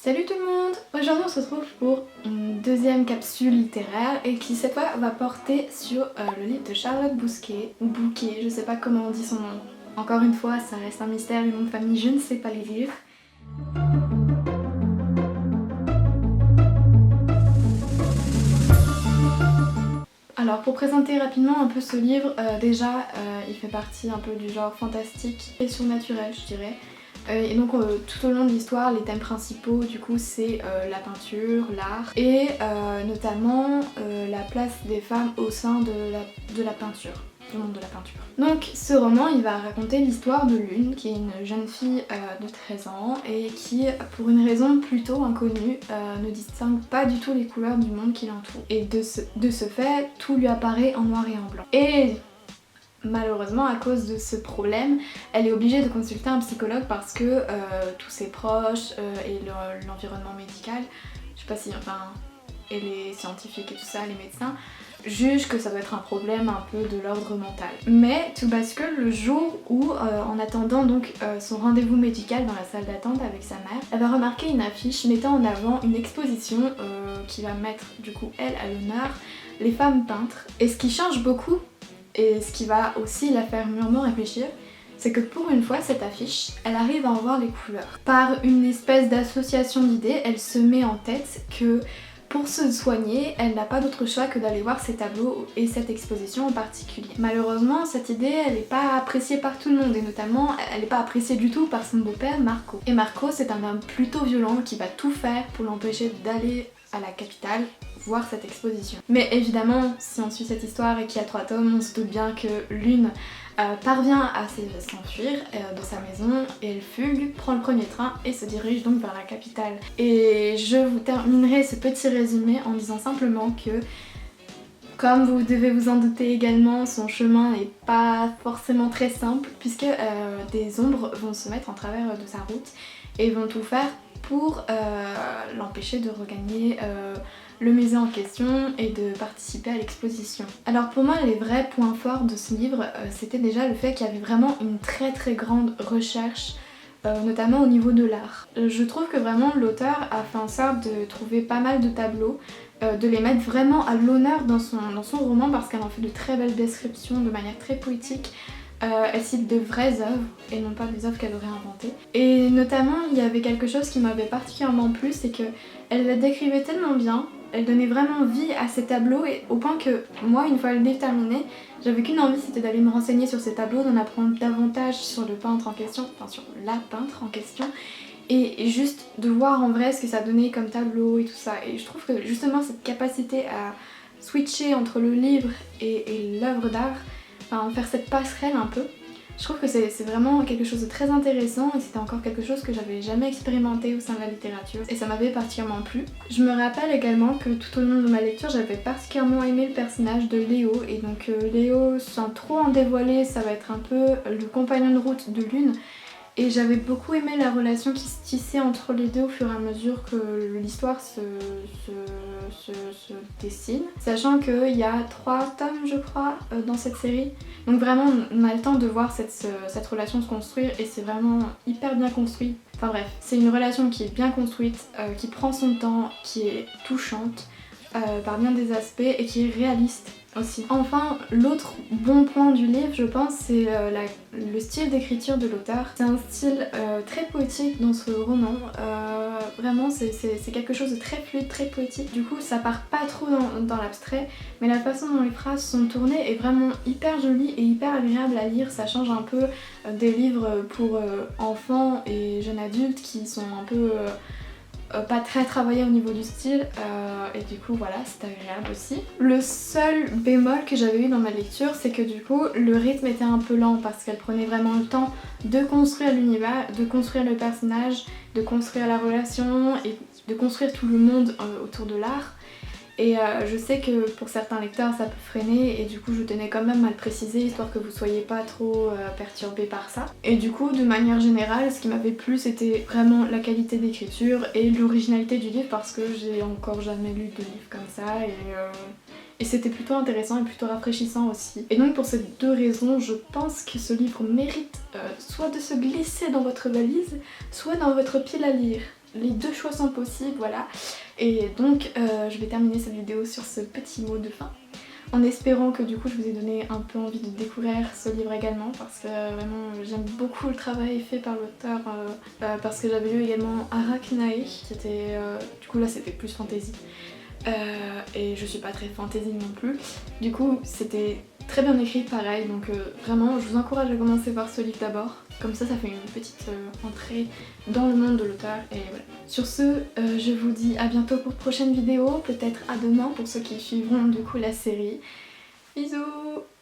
Salut tout le monde! Aujourd'hui on se retrouve pour une deuxième capsule littéraire et qui cette fois va porter sur le livre de Charlotte Bousquet, ou Bouquet, je sais pas comment on dit son nom. Encore une fois, ça reste un mystère, le nom de famille, je ne sais pas les lire. Alors pour présenter rapidement un peu ce livre, déjà il fait partie un peu du genre fantastique et surnaturel je dirais. Et donc tout au long de l'histoire, les thèmes principaux du coup c'est la peinture, l'art et notamment la place des femmes au sein de la peinture, du monde de la peinture. Donc ce roman il va raconter l'histoire de Lune qui est une jeune fille de 13 ans et qui pour une raison plutôt inconnue ne distingue pas du tout les couleurs du monde qui l'entoure. Et de ce fait, tout lui apparaît en noir et en blanc. Et malheureusement, à cause de ce problème, elle est obligée de consulter un psychologue parce que tous ses proches et l'environnement médical, je sais pas si, et les scientifiques et tout ça, les médecins, jugent que ça doit être un problème un peu de l'ordre mental. Mais tout bascule le jour où, en attendant donc son rendez-vous médical dans la salle d'attente avec sa mère, elle va remarquer une affiche mettant en avant une exposition qui va mettre du coup elle à l'honneur les femmes peintres. Et ce qui change beaucoup, et ce qui va aussi la faire mûrement réfléchir, c'est que pour une fois, cette affiche, elle arrive à en voir les couleurs. Par une espèce d'association d'idées, elle se met en tête que pour se soigner, elle n'a pas d'autre choix que d'aller voir ces tableaux et cette exposition en particulier. Malheureusement, cette idée, elle n'est pas appréciée par tout le monde et notamment, elle n'est pas appréciée du tout par son beau-père Marco. Et Marco, c'est un homme plutôt violent qui va tout faire pour l'empêcher d'aller à la capitale voir cette exposition. Mais évidemment, si on suit cette histoire et qu'il y a 3 tomes, on se doute bien que Lune parvient à s'enfuir de sa maison et elle fugue, prend le premier train et se dirige donc vers la capitale. Et je vous terminerai ce petit résumé en disant simplement que, comme vous devez vous en douter également, son chemin n'est pas forcément très simple puisque des ombres vont se mettre en travers de sa route et vont tout faire pour l'empêcher de regagner le musée en question et de participer à l'exposition. Alors pour moi les vrais points forts de ce livre c'était déjà le fait qu'il y avait vraiment une très grande recherche notamment au niveau de l'art. Je trouve que vraiment l'auteur a fait en sorte de trouver pas mal de tableaux, de les mettre vraiment à l'honneur dans son roman parce qu'elle en fait de très belles descriptions de manière très poétique. Elle cite de vraies œuvres et non pas des œuvres qu'elle aurait inventées. Et notamment il y avait quelque chose qui m'avait particulièrement plu, c'est qu'elle la décrivait tellement bien, elle donnait vraiment vie à ces tableaux et au point que moi une fois le livre terminé, j'avais qu'une envie, c'était d'aller me renseigner sur ces tableaux, d'en apprendre davantage sur le peintre en question, enfin sur la peintre en question et juste de voir en vrai ce que ça donnait comme tableau et tout ça. Et je trouve que justement cette capacité à switcher entre le livre et l'œuvre d'art, enfin faire cette passerelle un peu, je trouve que c'est vraiment quelque chose de très intéressant et c'était encore quelque chose que j'avais jamais expérimenté au sein de la littérature et ça m'avait particulièrement plu. Je me rappelle également que tout au long de ma lecture j'avais particulièrement aimé le personnage de Léo et donc Léo, sans trop en dévoiler, ça va être un peu le compagnon de route de Lune. Et j'avais beaucoup aimé la relation qui se tissait entre les deux au fur et à mesure que l'histoire se dessine. Sachant qu'il y a 3 tomes je crois dans cette série. Donc vraiment on a le temps de voir cette relation se construire et c'est vraiment hyper bien construit. Enfin bref, c'est une relation qui est bien construite, qui prend son temps, qui est touchante par bien des aspects et qui est réaliste aussi. Enfin, l'autre bon point du livre, je pense, c'est le style d'écriture de l'auteur. C'est un style très poétique dans ce roman. Vraiment, c'est quelque chose de très fluide, très poétique. Du coup, ça part pas trop dans l'abstrait, mais la façon dont les phrases sont tournées est vraiment hyper jolie et hyper agréable à lire. Ça change un peu des livres pour enfants et jeunes adultes qui sont un peu pas très travaillé au niveau du style et du coup voilà, c'est agréable aussi. Le seul bémol que j'avais eu dans ma lecture, c'est que du coup le rythme était un peu lent parce qu'elle prenait vraiment le temps de construire l'univers, de construire le personnage, de construire la relation et de construire tout le monde autour de l'art. Et je sais que pour certains lecteurs ça peut freiner et du coup je tenais quand même à le préciser histoire que vous soyez pas trop perturbés par ça. Et du coup de manière générale ce qui m'avait plu c'était vraiment la qualité d'écriture et l'originalité du livre parce que j'ai encore jamais lu de livre comme ça et c'était plutôt intéressant et plutôt rafraîchissant aussi. Et donc pour ces 2 raisons je pense que ce livre mérite soit de se glisser dans votre valise soit dans votre pile à lire. les deux choix sont possibles, voilà. Et donc je vais terminer cette vidéo sur ce petit mot de fin, en espérant que du coup je vous ai donné un peu envie de découvrir ce livre également, parce que vraiment j'aime beaucoup le travail fait par l'auteur, parce que j'avais lu également Arachnae, qui était, du coup là c'était plus fantasy, et je suis pas très fantasy non plus, du coup c'était très bien écrit pareil, donc vraiment je vous encourage à commencer par ce livre d'abord, comme ça fait une petite entrée dans le monde de l'auteur, et voilà. Sur ce, je vous dis à bientôt pour de prochaines vidéos, peut-être à demain pour ceux qui suivront du coup la série. Bisous!